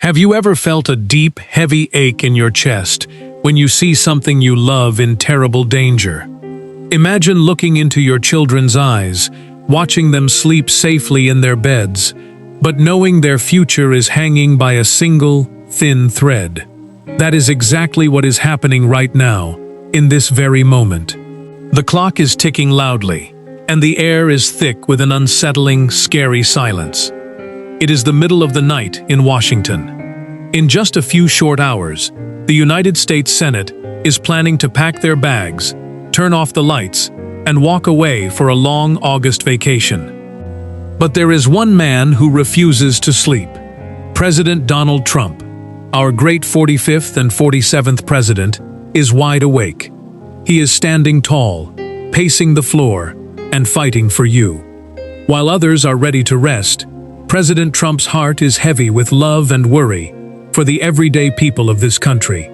Have you ever felt a deep, heavy ache in your chest when you see something you love in terrible danger? Imagine looking into your children's eyes, watching them sleep safely in their beds, but knowing their future is hanging by a single, thin thread. That is exactly what is happening right now, in this very moment. The clock is ticking loudly, and the air is thick with an unsettling, scary silence. It is the middle of the night in Washington. In just a few short hours, the United States Senate is planning to pack their bags, turn off the lights, and walk away for a long August vacation. But there is one man who refuses to sleep: President Donald Trump. Our great 45th and 47th president is wide awake. He is standing tall, pacing the floor, and fighting for you. While others are ready to rest, President Trump's heart is heavy with love and worry for the everyday people of this country.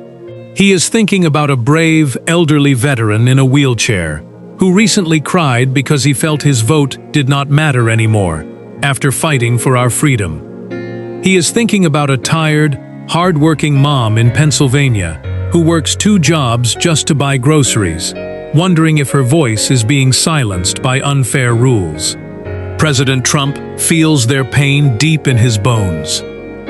He is thinking about a brave, elderly veteran in a wheelchair who recently cried because he felt his vote did not matter anymore after fighting for our freedom. He is thinking about a tired, hard-working mom in Pennsylvania who works 2 jobs just to buy groceries, wondering if her voice is being silenced by unfair rules. President Trump feels their pain deep in his bones.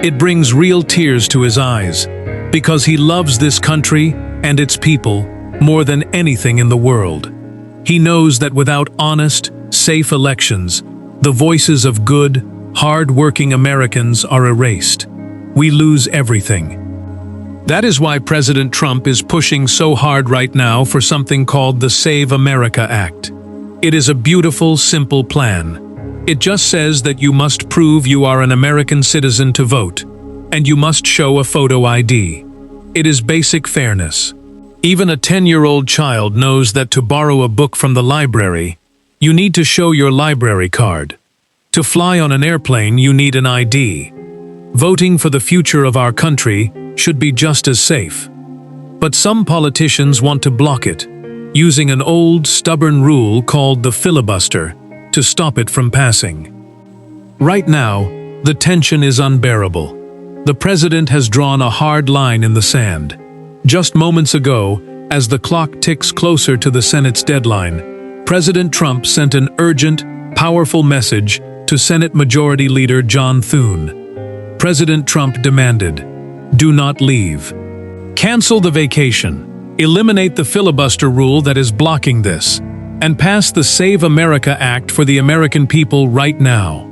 It brings real tears to his eyes, because he loves this country and its people more than anything in the world. He knows that without honest, safe elections, the voices of good, hard-working Americans are erased. We lose everything. That is why President Trump is pushing so hard right now for something called the Save America Act. It is a beautiful, simple plan. It just says that you must prove you are an American citizen to vote, and you must show a photo ID. It is basic fairness. Even a 10-year-old child knows that to borrow a book from the library, you need to show your library card. To fly on an airplane, you need an ID. Voting for the future of our country should be just as safe. But some politicians want to block it, using an old, stubborn rule called the filibuster to stop it from passing. Right now, the tension is unbearable. The president has drawn a hard line in the sand. Just moments ago, as the clock ticks closer to the Senate's deadline, President Trump sent an urgent, powerful message to Senate Majority Leader John Thune. President Trump demanded, "Do not leave. Cancel the vacation, eliminate the filibuster rule that is blocking this, and pass the Save America Act for the American people right now."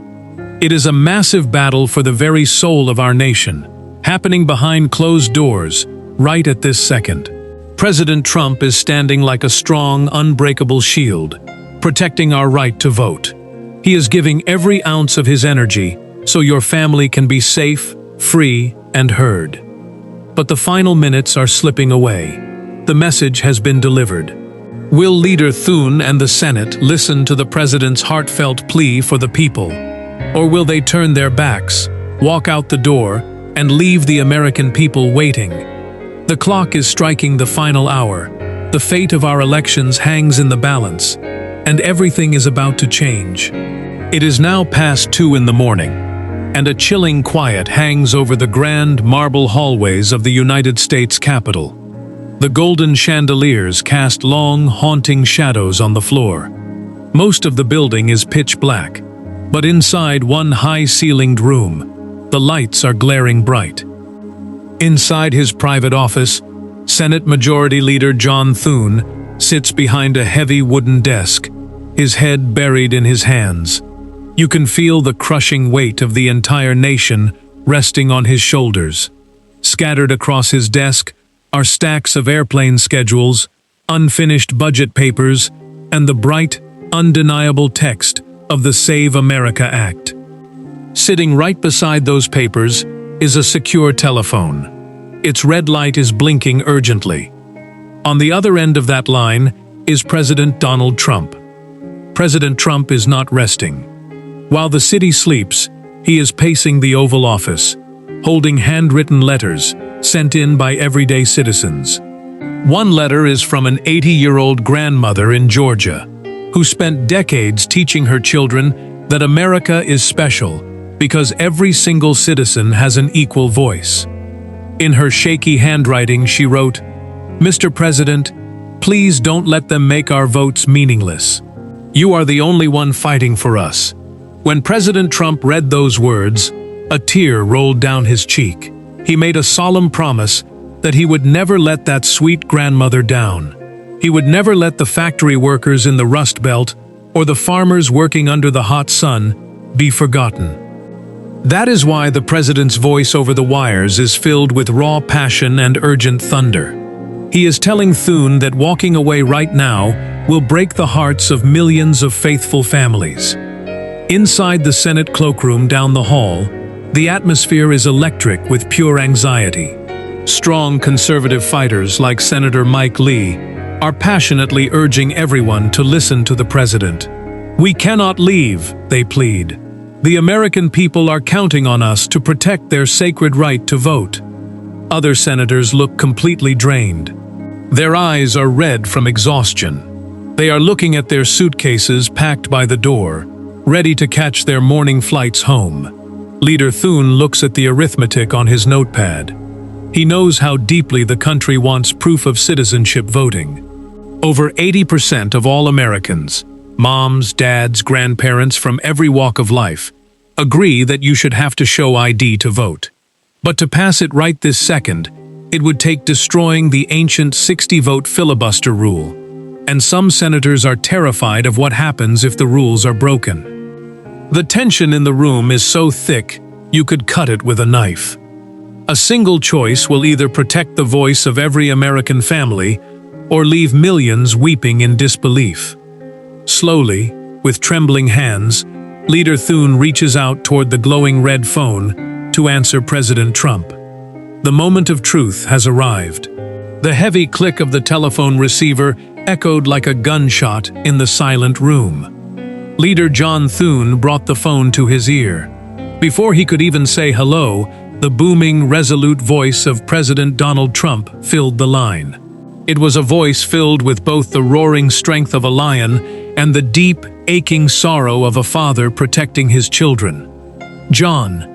It is a massive battle for the very soul of our nation, happening behind closed doors, right at this second. President Trump is standing like a strong, unbreakable shield, protecting our right to vote. He is giving every ounce of his energy so your family can be safe, free, and heard. But the final minutes are slipping away. The message has been delivered. Will Leader Thune and the Senate listen to the president's heartfelt plea for the people? Or will they turn their backs, walk out the door, and leave the American people waiting? The clock is striking the final hour. The fate of our elections hangs in the balance, and everything is about to change. It is now past 2 in the morning, and a chilling quiet hangs over the grand marble hallways of the United States Capitol. The golden chandeliers cast long, haunting shadows on the floor. Most of the building is pitch black, but inside one high-ceilinged room, the lights are glaring bright. Inside his private office, Senate Majority Leader John Thune sits behind a heavy wooden desk, his head buried in his hands. You can feel the crushing weight of the entire nation resting on his shoulders. Scattered across his desk are stacks of airplane schedules, unfinished budget papers, and the bright, undeniable text of the Save America Act. Sitting right beside those papers is a secure telephone. Its red light is blinking urgently. On the other end of that line is President Donald Trump. President Trump is not resting. While the city sleeps, he is pacing the Oval Office, holding handwritten letters sent in by everyday citizens. One letter is from an 80-year-old grandmother in Georgia, who spent decades teaching her children that America is special because every single citizen has an equal voice. In her shaky handwriting, she wrote, "Mr. President, please don't let them make our votes meaningless. You are the only one fighting for us." When President Trump read those words, a tear rolled down his cheek. He made a solemn promise that he would never let that sweet grandmother down. He would never let the factory workers in the Rust Belt or the farmers working under the hot sun be forgotten. That is why the president's voice over the wires is filled with raw passion and urgent thunder. He is telling Thune that walking away right now will break the hearts of millions of faithful families. Inside the Senate cloakroom down the hall, the atmosphere is electric with pure anxiety. Strong conservative fighters like Senator Mike Lee are passionately urging everyone to listen to the president. "We cannot leave," they plead. "The American people are counting on us to protect their sacred right to vote." Other senators look completely drained. Their eyes are red from exhaustion. They are looking at their suitcases packed by the door, ready to catch their morning flights home. Leader Thune looks at the arithmetic on his notepad. He knows how deeply the country wants proof of citizenship voting. Over 80% of all Americans, moms, dads, grandparents from every walk of life, agree that you should have to show ID to vote. But to pass it right this second, it would take destroying the ancient 60-vote filibuster rule. And some senators are terrified of what happens if the rules are broken. The tension in the room is so thick, you could cut it with a knife. A single choice will either protect the voice of every American family or leave millions weeping in disbelief. Slowly, with trembling hands, Leader Thune reaches out toward the glowing red phone to answer President Trump. The moment of truth has arrived. The heavy click of the telephone receiver echoed like a gunshot in the silent room. Leader John Thune brought the phone to his ear. Before he could even say hello, the booming, resolute voice of President Donald Trump filled the line. It was a voice filled with both the roaring strength of a lion and the deep, aching sorrow of a father protecting his children. "John,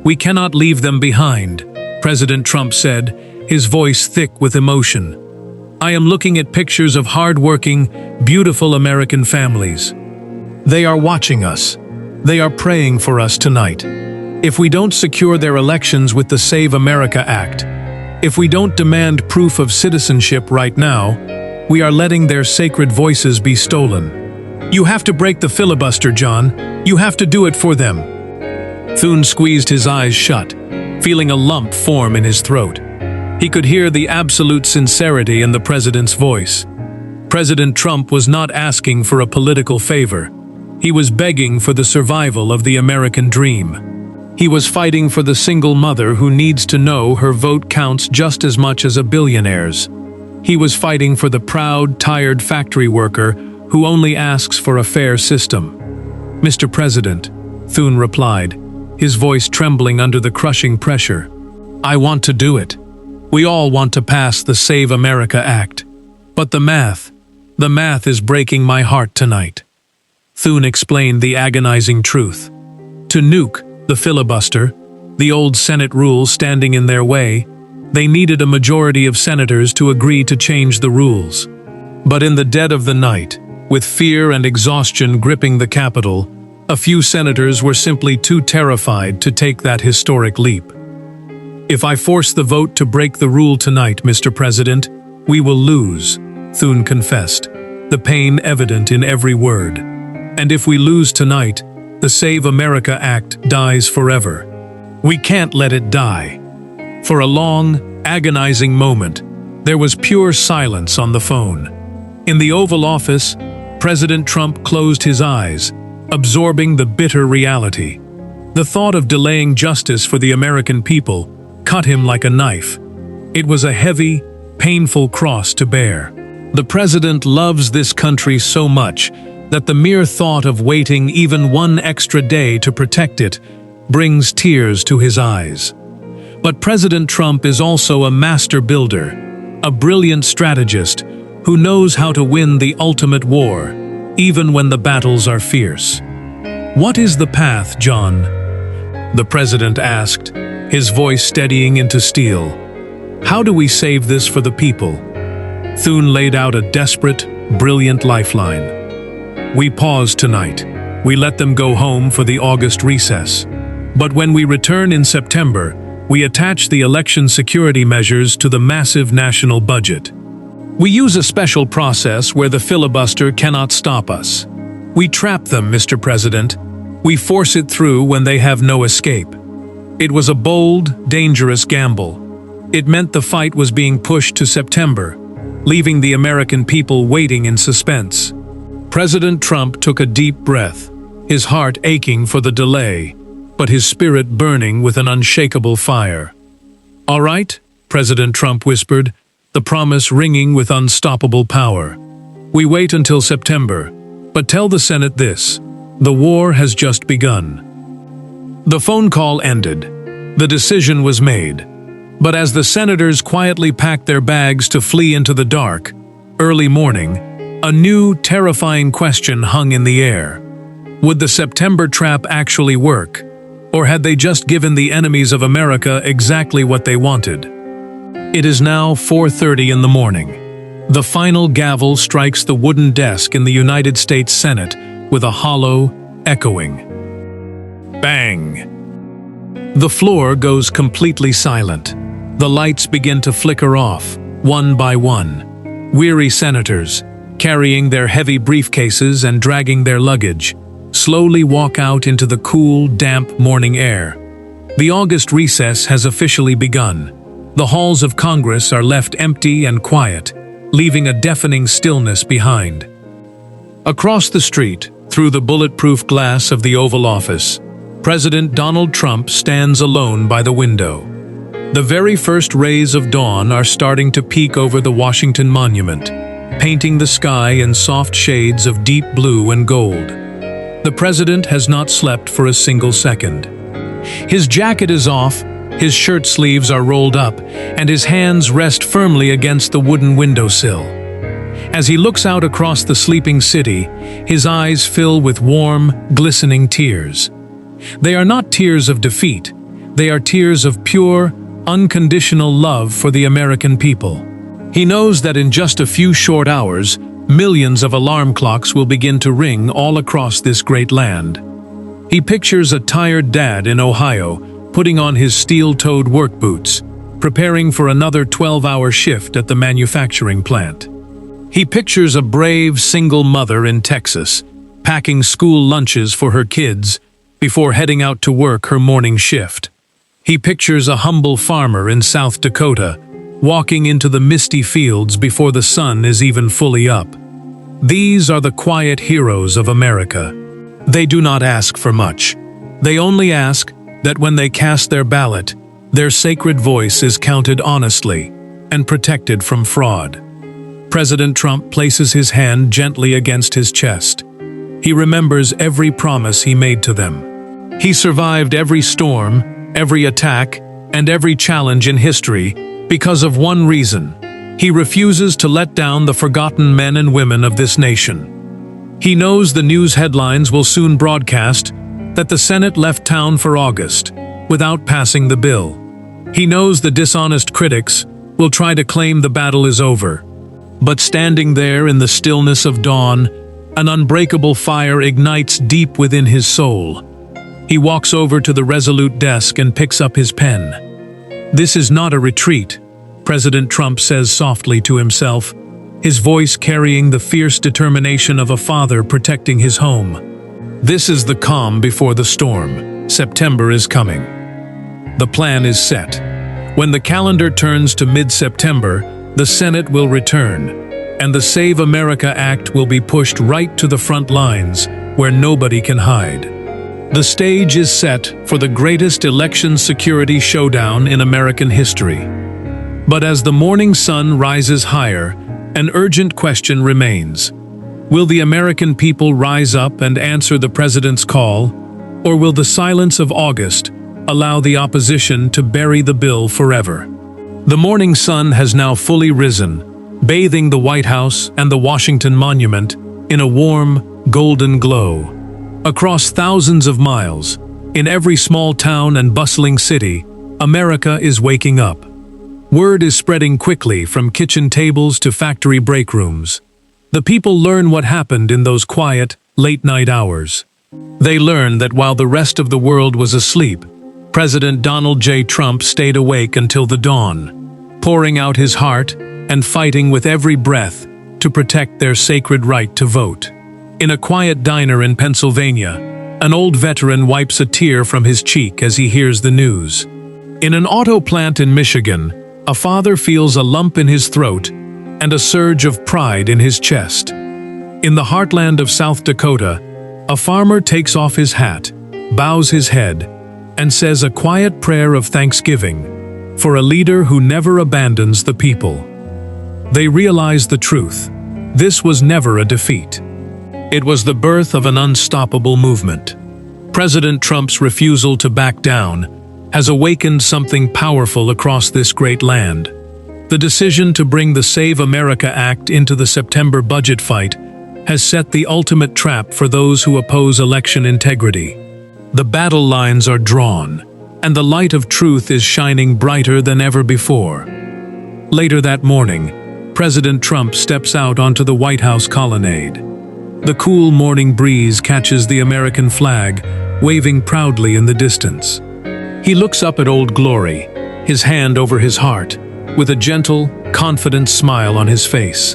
we cannot leave them behind," President Trump said, his voice thick with emotion. "I am looking at pictures of hard-working, beautiful American families. They are watching us. They are praying for us tonight. If we don't secure their elections with the Save America Act, if we don't demand proof of citizenship right now, we are letting their sacred voices be stolen. You have to break the filibuster, John. You have to do it for them." Thune squeezed his eyes shut, feeling a lump form in his throat. He could hear the absolute sincerity in the president's voice. President Trump was not asking for a political favor. He was begging for the survival of the American dream. He was fighting for the single mother who needs to know her vote counts just as much as a billionaire's. He was fighting for the proud, tired factory worker who only asks for a fair system. "Mr. President," Thune replied, his voice trembling under the crushing pressure, "I want to do it. We all want to pass the Save America Act. But the math is breaking my heart tonight." Thune explained the agonizing truth. To nuke the filibuster, the old Senate rule standing in their way, they needed a majority of senators to agree to change the rules. But in the dead of the night, with fear and exhaustion gripping the Capitol, a few senators were simply too terrified to take that historic leap. "If I force the vote to break the rule tonight, Mr. President, we will lose," Thune confessed, the pain evident in every word. "And if we lose tonight, the Save America Act dies forever. We can't let it die." For a long, agonizing moment, there was pure silence on the phone. In the Oval Office, President Trump closed his eyes, absorbing the bitter reality. The thought of delaying justice for the American people cut him like a knife. It was a heavy, painful cross to bear. The president loves this country so much that the mere thought of waiting even one extra day to protect it brings tears to his eyes. But President Trump is also a master builder, a brilliant strategist who knows how to win the ultimate war, even when the battles are fierce. "What is the path, John?" the president asked, his voice steadying into steel. How do we save this for the people? Thune laid out a desperate, brilliant lifeline. We pause tonight. We let them go home for the August recess. But when we return in September, we attach the election security measures to the massive national budget. We use a special process where the filibuster cannot stop us. We trap them, Mr. President. We force it through when they have no escape. It was a bold, dangerous gamble. It meant the fight was being pushed to September, leaving the American people waiting in suspense. President Trump took a deep breath, his heart aching for the delay, but his spirit burning with an unshakable fire. "All right," President Trump whispered, the promise ringing with unstoppable power. "We wait until September, but tell the Senate this: the war has just begun." The phone call ended. The decision was made. But as the senators quietly packed their bags to flee into the dark, early morning, a new, terrifying question hung in the air. Would the September trap actually work? Or had they just given the enemies of America exactly what they wanted? It is now 4:30 in the morning. The final gavel strikes the wooden desk in the United States Senate with a hollow, echoing bang. The floor goes completely silent. The lights begin to flicker off, one by one. Weary senators, carrying their heavy briefcases and dragging their luggage, slowly walk out into the cool, damp morning air. The August recess has officially begun. The halls of Congress are left empty and quiet, leaving a deafening stillness behind. Across the street, through the bulletproof glass of the Oval Office, President Donald Trump stands alone by the window. The very first rays of dawn are starting to peek over the Washington Monument, painting the sky in soft shades of deep blue and gold. The president has not slept for a single second. His jacket is off, his shirt sleeves are rolled up, and his hands rest firmly against the wooden windowsill. As he looks out across the sleeping city, his eyes fill with warm, glistening tears. They are not tears of defeat. They are tears of pure, unconditional love for the American people. He knows that in just a few short hours, millions of alarm clocks will begin to ring all across this great land. He pictures a tired dad in Ohio putting on his steel-toed work boots, preparing for another 12-hour shift at the manufacturing plant. He pictures a brave single mother in Texas, packing school lunches for her kids before heading out to work her morning shift. He pictures a humble farmer in South Dakota, walking into the misty fields before the sun is even fully up. These are the quiet heroes of America. They do not ask for much. They only ask that when they cast their ballot, their sacred voice is counted honestly and protected from fraud. President Trump places his hand gently against his chest. He remembers every promise he made to them. He survived every storm, every attack, and every challenge in history because of one reason: he refuses to let down the forgotten men and women of this nation. He knows the news headlines will soon broadcast that the Senate left town for August without passing the bill. He knows the dishonest critics will try to claim the battle is over. But standing there in the stillness of dawn, an unbreakable fire ignites deep within his soul. He walks over to the resolute desk and picks up his pen. "This is not a retreat," President Trump says softly to himself, his voice carrying the fierce determination of a father protecting his home. "This is the calm before the storm. September is coming." The plan is set. When the calendar turns to mid-September, the Senate will return, and the Save America Act will be pushed right to the front lines where nobody can hide. The stage is set for the greatest election security showdown in American history. But as the morning sun rises higher, an urgent question remains. Will the American people rise up and answer the president's call, or will the silence of August allow the opposition to bury the bill forever? The morning sun has now fully risen, bathing the White House and the Washington Monument in a warm, golden glow. Across thousands of miles, In every small town and bustling city, America is waking up. Word is spreading quickly from kitchen tables to factory break rooms. The people learn what happened in those quiet, late-night hours. They learn that while the rest of the world was asleep, President Donald J. Trump stayed awake until the dawn, pouring out his heart and fighting with every breath to protect their sacred right to vote. In a quiet diner in Pennsylvania, an old veteran wipes a tear from his cheek as he hears the news. In an auto plant in Michigan, a father feels a lump in his throat and a surge of pride in his chest. In the heartland of South Dakota, a farmer takes off his hat, bows his head, and says a quiet prayer of thanksgiving for a leader who never abandons the people. They realize the truth. This was never a defeat. It was the birth of an unstoppable movement. President Trump's refusal to back down has awakened something powerful across this great land. The decision to bring the Save America Act into the September budget fight has set the ultimate trap for those who oppose election integrity. The battle lines are drawn, and the light of truth is shining brighter than ever before. Later that morning, President Trump steps out onto the White House colonnade. The cool morning breeze catches the American flag, waving proudly in the distance. He looks up at Old Glory, his hand over his heart, with a gentle, confident smile on his face.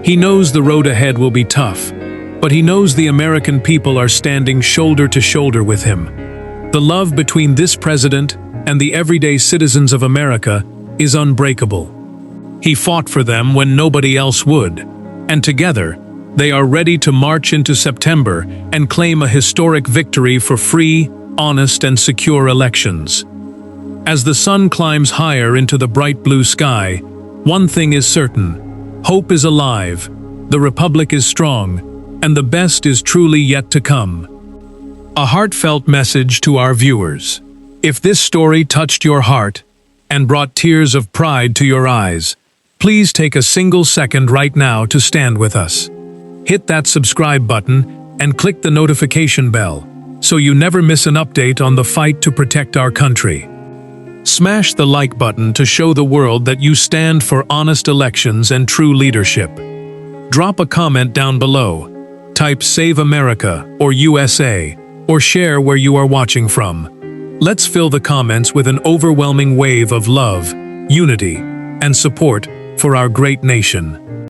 He knows the road ahead will be tough, but he knows the American people are standing shoulder to shoulder with him. The love between this president and the everyday citizens of America is unbreakable. He fought for them when nobody else would, and together, they are ready to march into September and claim a historic victory for free, honest, and secure elections. As the sun climbs higher into the bright blue sky, one thing is certain: hope is alive, the Republic is strong, and the best is truly yet to come. A heartfelt message to our viewers. If this story touched your heart and brought tears of pride to your eyes, please take a single second right now to stand with us. Hit that subscribe button and click the notification bell so you never miss an update on the fight to protect our country. Smash the like button to show the world that you stand for honest elections and true leadership. Drop a comment down below. Type Save America or USA or share where you are watching from. Let's fill the comments with an overwhelming wave of love, unity, and support for our great nation.